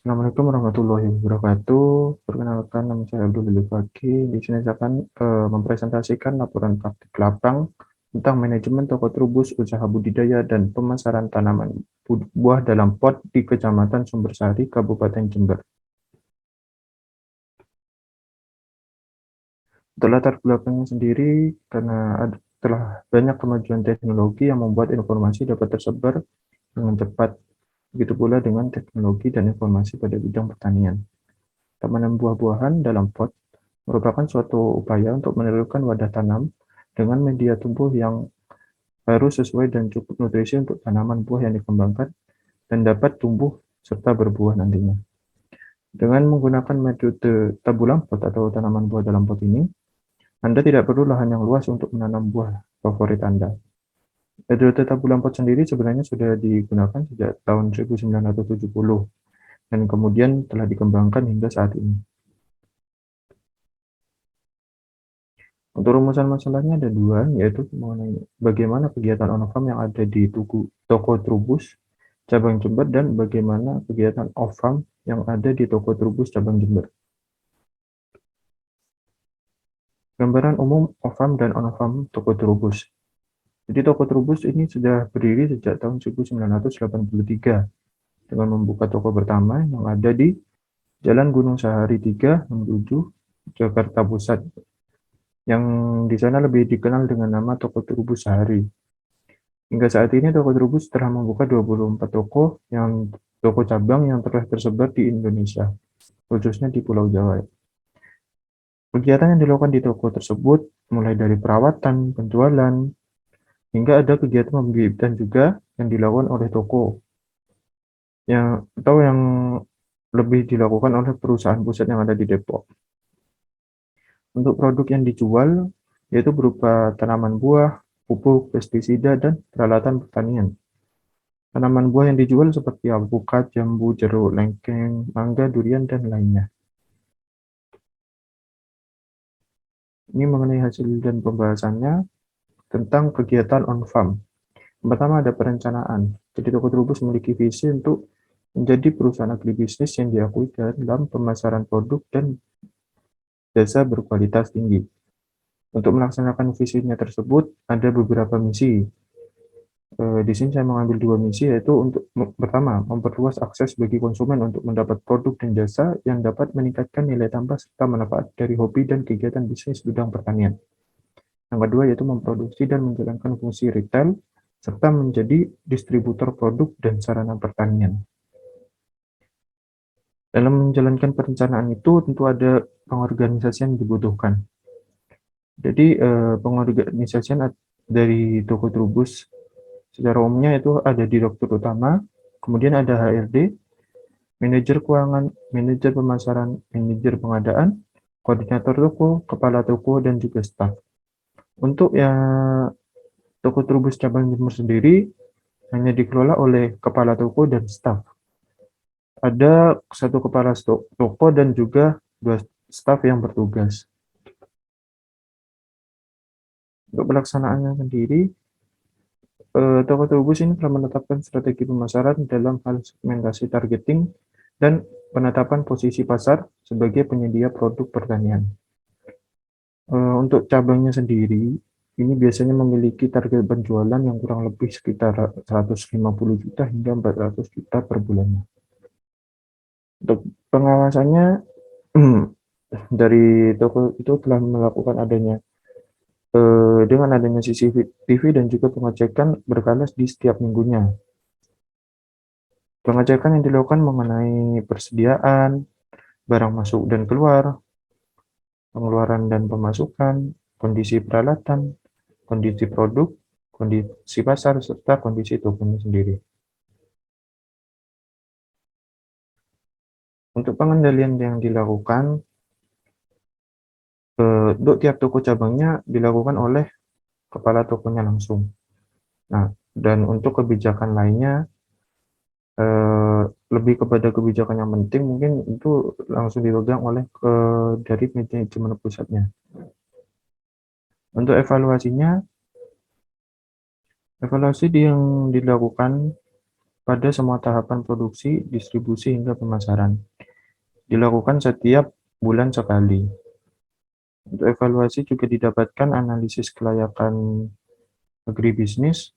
Assalamualaikum warahmatullahi wabarakatuh. Perkenalkan, nama saya Abdul Pagi. Di sini saya akan mempresentasikan laporan praktik lapang tentang manajemen toko trubus, usaha budidaya, dan pemasaran tanaman buah dalam pot di Kecamatan Sumbersari, Kabupaten Jember. Untuk latar belakangnya sendiri, karena telah banyak kemajuan teknologi yang membuat informasi dapat tersebar dengan cepat. Begitu pula dengan teknologi dan informasi pada bidang pertanian. Tanaman buah-buahan dalam pot merupakan suatu upaya untuk menentukan wadah tanam dengan media tumbuh yang harus sesuai dan cukup nutrisi untuk tanaman buah yang dikembangkan dan dapat tumbuh serta berbuah nantinya. Dengan menggunakan metode tabulam pot atau tanaman buah dalam pot ini, Anda tidak perlu lahan yang luas untuk menanam buah favorit Anda. Metode tabulam pot sendiri sebenarnya sudah digunakan sejak tahun 1970 dan kemudian telah dikembangkan hingga saat ini. Untuk rumusan masalahnya ada dua, yaitu mengenai bagaimana kegiatan on-farm yang ada di toko Trubus cabang Jember dan bagaimana kegiatan off-farm yang ada di toko Trubus cabang Jember. Gambaran umum off-farm dan on-farm toko Trubus. Jadi toko Trubus ini sudah berdiri sejak tahun 1983 dengan membuka toko pertama yang ada di Jalan Gunung Sahari 3 menuju Jakarta Pusat, yang di sana lebih dikenal dengan nama Toko Trubus Sahari. Hingga saat ini Toko Trubus telah membuka 24 toko cabang yang telah tersebar di Indonesia, khususnya di Pulau Jawa. Kegiatan yang dilakukan di toko tersebut mulai dari perawatan, penjualan, hingga ada kegiatan pembibitan juga yang dilakukan oleh toko yang lebih dilakukan oleh perusahaan pusat yang ada di Depok. Untuk produk yang dijual yaitu berupa tanaman buah, pupuk, pestisida, dan peralatan pertanian. Tanaman buah yang dijual seperti alpukat, jambu, jeruk, lengkeng, mangga, durian, dan lainnya. Ini mengenai hasil dan pembahasannya tentang kegiatan on-farm. Yang pertama ada perencanaan. Jadi Toko Trubus memiliki visi untuk menjadi perusahaan agribisnis yang diakui dalam pemasaran produk dan jasa berkualitas tinggi. Untuk melaksanakan visinya tersebut, ada beberapa misi. Di sini saya mengambil dua misi, yaitu untuk pertama, memperluas akses bagi konsumen untuk mendapat produk dan jasa yang dapat meningkatkan nilai tambah serta manfaat dari hobi dan kegiatan bisnis bidang pertanian. Yang kedua, yaitu memproduksi dan menjalankan fungsi retail serta menjadi distributor produk dan sarana pertanian. Dalam menjalankan perencanaan itu tentu ada pengorganisasian yang dibutuhkan. Jadi pengorganisasian dari Toko Trubus secara umumnya itu ada direktur utama, kemudian ada HRD, manajer keuangan, manajer pemasaran, manajer pengadaan, koordinator toko, kepala toko, dan juga staf. Untuk Toko Trubus cabang Jember sendiri hanya dikelola oleh kepala toko dan staf. Ada satu kepala toko dan juga dua staf yang bertugas. Untuk pelaksanaannya sendiri, Toko Trubus ini telah menetapkan strategi pemasaran dalam hal segmentasi targeting dan penetapan posisi pasar sebagai penyedia produk pertanian. Untuk cabangnya sendiri, ini biasanya memiliki target penjualan yang kurang lebih sekitar 150 juta hingga 400 juta per bulannya. Untuk pengawasannya, dari toko itu telah melakukan dengan adanya CCTV dan juga pengecekan berkala di setiap minggunya. Pengecekan yang dilakukan mengenai persediaan, barang masuk dan keluar, pengeluaran dan pemasukan, kondisi peralatan, kondisi produk, kondisi pasar, serta kondisi tokonya sendiri. Untuk pengendalian yang dilakukan, untuk tiap toko cabangnya dilakukan oleh kepala tokonya langsung. Nah, dan untuk kebijakan lainnya, lebih kepada kebijakan yang penting mungkin itu langsung dipegang oleh dari manajemen pusatnya. Untuk evaluasi yang dilakukan pada semua tahapan produksi, distribusi, hingga pemasaran. Dilakukan setiap bulan sekali. Untuk evaluasi juga didapatkan analisis kelayakan agribisnis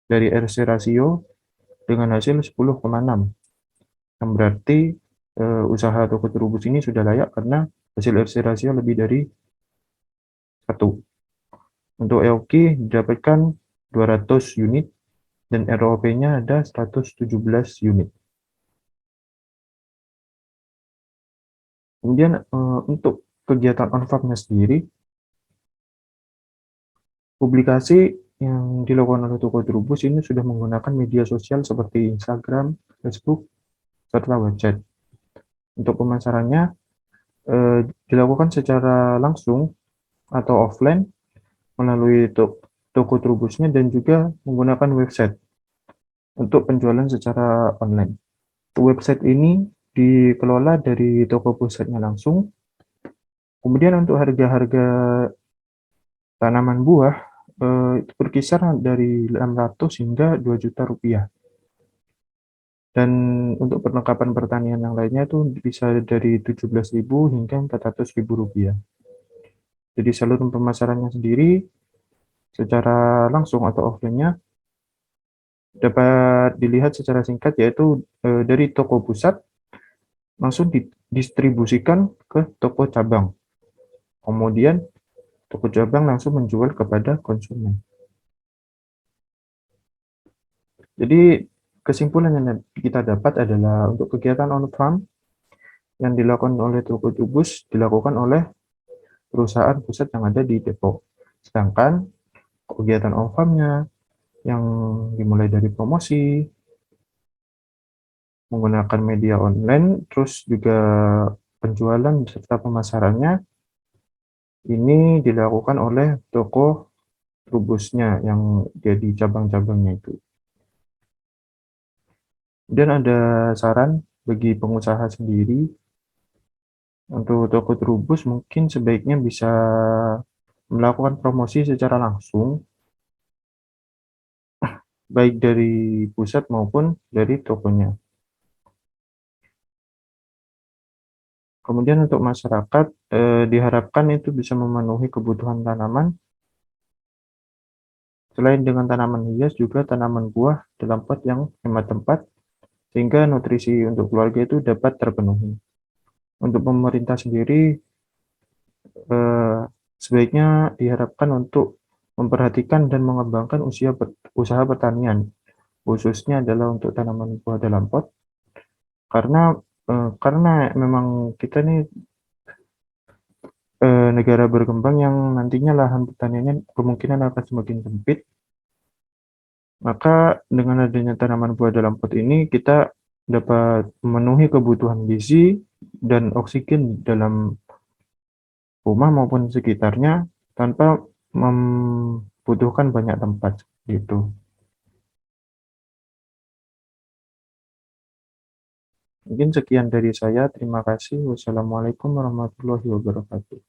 dari RC rasio dengan hasil 10,6, yang berarti usaha toko terubus ini sudah layak karena hasil RC rasio lebih dari 1. Untuk EOQ didapatkan 200 unit dan ROP-nya ada 117 unit. Kemudian untuk kegiatan on-farm-nya sendiri, publikasi yang dilakukan oleh toko terubus ini sudah menggunakan media sosial seperti Instagram, Facebook, serta website. Untuk pemasarannya dilakukan secara langsung atau offline melalui toko terubusnya dan juga menggunakan website untuk penjualan secara online. Website ini dikelola dari toko pusatnya langsung. Kemudian untuk harga-harga tanaman buah itu berkisar dari 600 hingga 2 juta rupiah. Dan untuk perlengkapan pertanian yang lainnya itu bisa dari 17.000 hingga 400.000 rupiah. Jadi saluran pemasarannya sendiri secara langsung atau offline-nya dapat dilihat secara singkat, yaitu dari toko pusat langsung didistribusikan ke toko cabang. Kemudian toko cabang langsung menjual kepada konsumen. Jadi kesimpulan yang kita dapat adalah untuk kegiatan on-farm yang dilakukan oleh toko terubus dilakukan oleh perusahaan pusat yang ada di Depok. Sedangkan kegiatan on-farm-nya yang dimulai dari promosi, menggunakan media online, terus juga penjualan serta pemasarannya ini dilakukan oleh toko terubusnya yang jadi cabang-cabangnya itu. Dan ada saran bagi pengusaha sendiri untuk toko terubus mungkin sebaiknya bisa melakukan promosi secara langsung, baik dari pusat maupun dari tokonya. Kemudian untuk masyarakat diharapkan itu bisa memenuhi kebutuhan tanaman, selain dengan tanaman hias juga tanaman buah dalam pot yang hemat tempat, sehingga nutrisi untuk keluarga itu dapat terpenuhi. Untuk pemerintah sendiri sebaiknya diharapkan untuk memperhatikan dan mengembangkan usaha pertanian, khususnya adalah untuk tanaman buah dalam pot, karena memang kita nih negara berkembang yang nantinya lahan pertaniannya kemungkinan akan semakin sempit, maka dengan adanya tanaman buah dalam pot ini kita dapat memenuhi kebutuhan gizi dan oksigen dalam rumah maupun sekitarnya tanpa membutuhkan banyak tempat gitu. Mungkin sekian dari saya. Terima kasih. Wassalamualaikum warahmatullahi wabarakatuh.